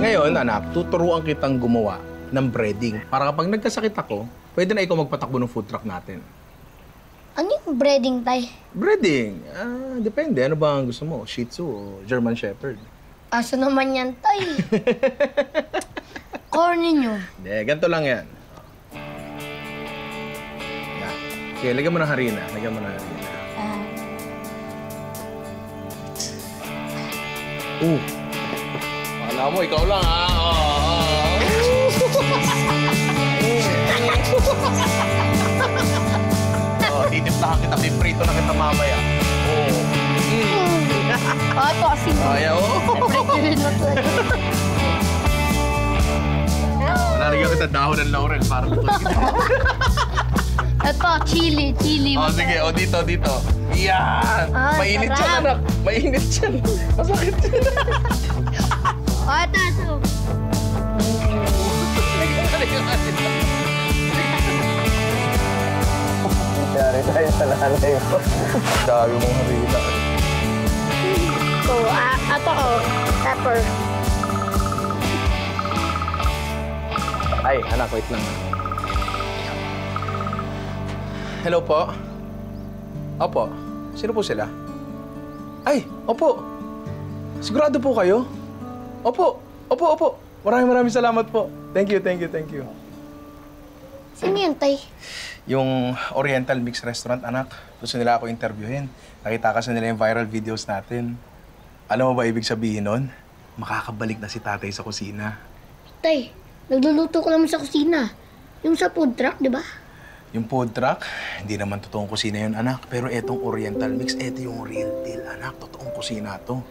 Ngayon, anak, tuturuan kitang gumawa ng breading. Para kapag nagkasakit ako, pwede na ikaw magpatakbo ng food truck natin. Ano yung breading, tay? Breading? Depende. Ano ba ang gusto mo? Shih Tzu o German Shepherd? Aso naman yan, tay? Corny nyo. Hindi, ganito lang yan. Yan. Sige, lagyan mo ng harina. Lagyan mo ng harina. Akala mo, ikaw lang, ha? Titimplahan kita, piprito na kita mamaya. Ito, asin. Ayaw. Prituhin mo to. Nalagyan kita dahon ng laurel para lutuin kita. Ito, chili. Sige. Dito. Yan. Mainit sarap. yan, anak. Mainit yan. Masakit yan. Ito. Yari tayo sa nanay mo. Dami mong harina. Ito, pepper. Ay, anak, wait lang. Hello po? Opo. Sino po sila? Ay, opo. Sigurado po kayo? Opo. Maraming salamat po. Thank you. Sino yan, tay? Yung Oriental Mixed Restaurant, anak. Gusto nila ako interviewin. Nakita kasi nila yung viral videos natin. Alam mo ba ibig sabihin nun? Makakabalik na si tatay sa kusina. Tay, nagluluto ko naman sa kusina. Yung sa food truck, di ba? Yung food truck, hindi naman totoong kusina yun, anak. Pero etong Oriental Mix, eto yung real deal, anak. Totoong kusina to.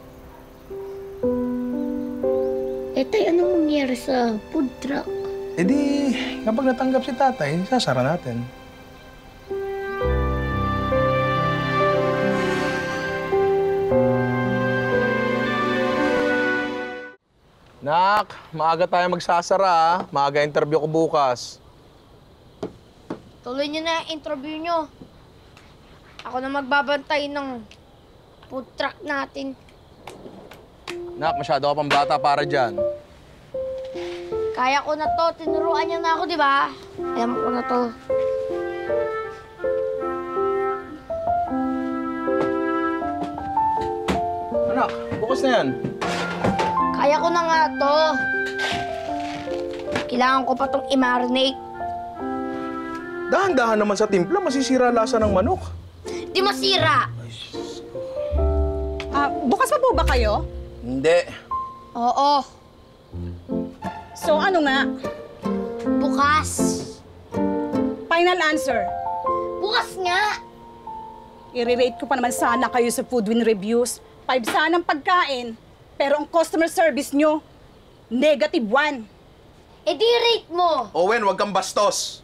Tay, anong mangyari sa food truck? E di, kapag natanggap si tatay, sasara natin. Nak, maaga tayo magsasara, ha? Maaga interview ko bukas. Tuloy nyo na yung interview nyo. Ako na magbabantay ng food truck natin. Nak, masyado ka pang bata para dyan. Kaya ko na to. Tinuruan niya na ako, di ba? Alam ko na to. Anak, bukas na yan. Kaya ko na nga to. Kailangan ko pa tong i-marinate. Dahan-dahan naman sa timpla, masisira lasa ng manok. Di masira! Bukas pa po ba kayo? Hindi. Oo. So ano nga? Bukas. Final answer. Bukas nga! I-rate ko pa naman sana kayo sa Foodwin Reviews. 5 sanang pagkain, pero ang customer service nyo, -1. Eh di rate mo! Owen, wag kang bastos.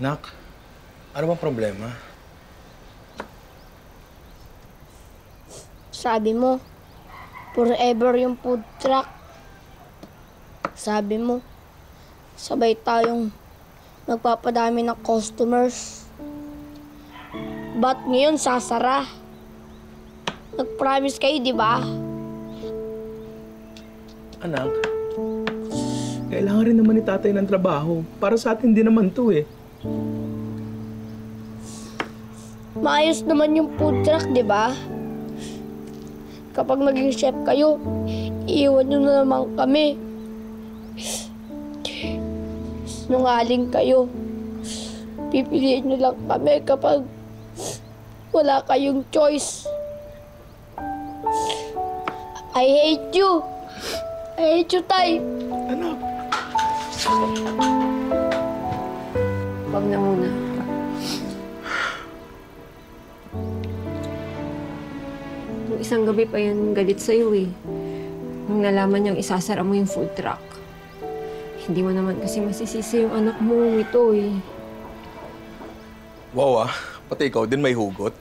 Nak, ano bang problema? Sabi mo, forever yung food truck. Sabi mo, sabay tayong magpapadami ng customers. Ba't ngayon sasara? Nag-promise kayo, di ba? Anak, kailangan rin naman ni tatay ng trabaho. Para sa atin din naman to eh. Maayos naman yung food truck, di ba? Kapag naging chef kayo, iiwan nyo na naman kami. Sinungaling kayo. Pipiliin nyo lang kami kapag wala kayong choice. I hate you. I hate you, Tay. Anak. Wag na muna. isang gabi pa yan galit sa'yo eh. Nung nalaman niyang isasara mo yung food truck. Hindi mo naman kasi masisisi yung anak mo ito eh. Wow pati ikaw din may hugot.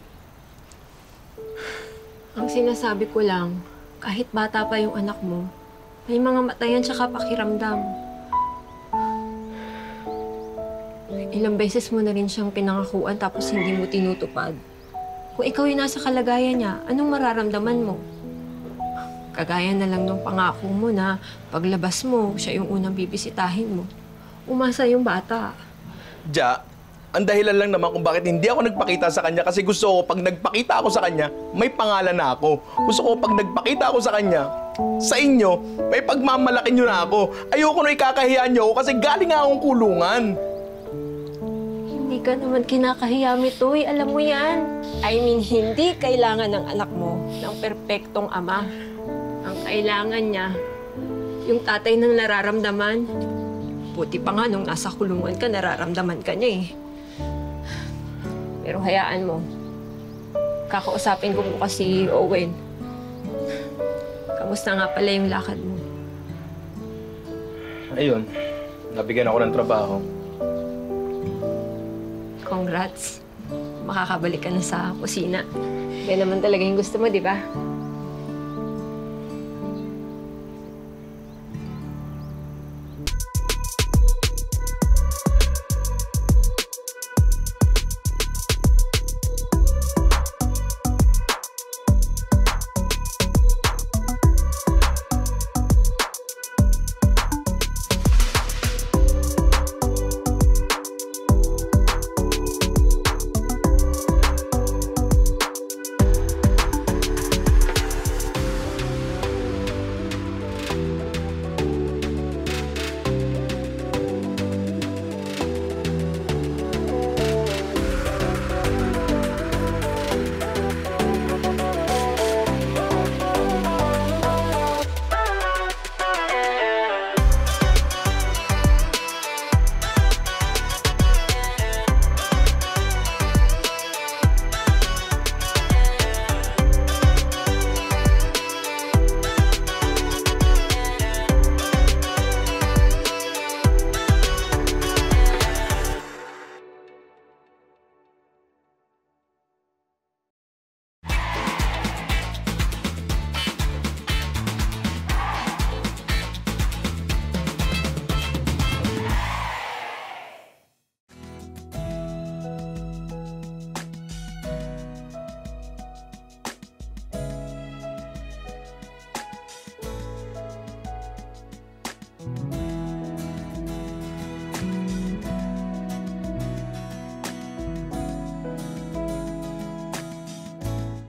Ang sinasabi ko lang, kahit bata pa yung anak mo, may mga matayan tsaka pakiramdam. Ilang beses mo na rin siyang pinangakuan tapos hindi mo tinutupad. Kung ikaw yung nasa kalagayan niya, anong mararamdaman mo? Kagaya na lang nung pangako mo na paglabas mo, siya yung unang bibisitahin mo. Umasa yung bata. Ja, ang dahilan lang naman kung bakit hindi ako nagpakita sa kanya kasi gusto ko pag nagpakita ako sa kanya, may pangalan na ako. Gusto ko pag nagpakita ako sa kanya, sa inyo, may pagmamalaki nyo na ako. Ayoko na ikakahiya nyo ako kasi galing nga akong kulungan. Hindi ka naman kinakahiya, Mitoy. Alam mo yan. I mean, hindi kailangan ng anak mo ng perpektong ama. Ang kailangan niya, yung tatay na nararamdaman. Buti pa nga nung nasa kulungan ka, nararamdaman ka niya eh. Pero hayaan mo. Kakausapin ko bukas si Owen. Kamusta nga pala yung lakad mo? Ayun, nabigyan ako ng trabaho. Congrats. Makakabalik ka na sa kusina. Yan naman talaga yung gusto mo, di ba?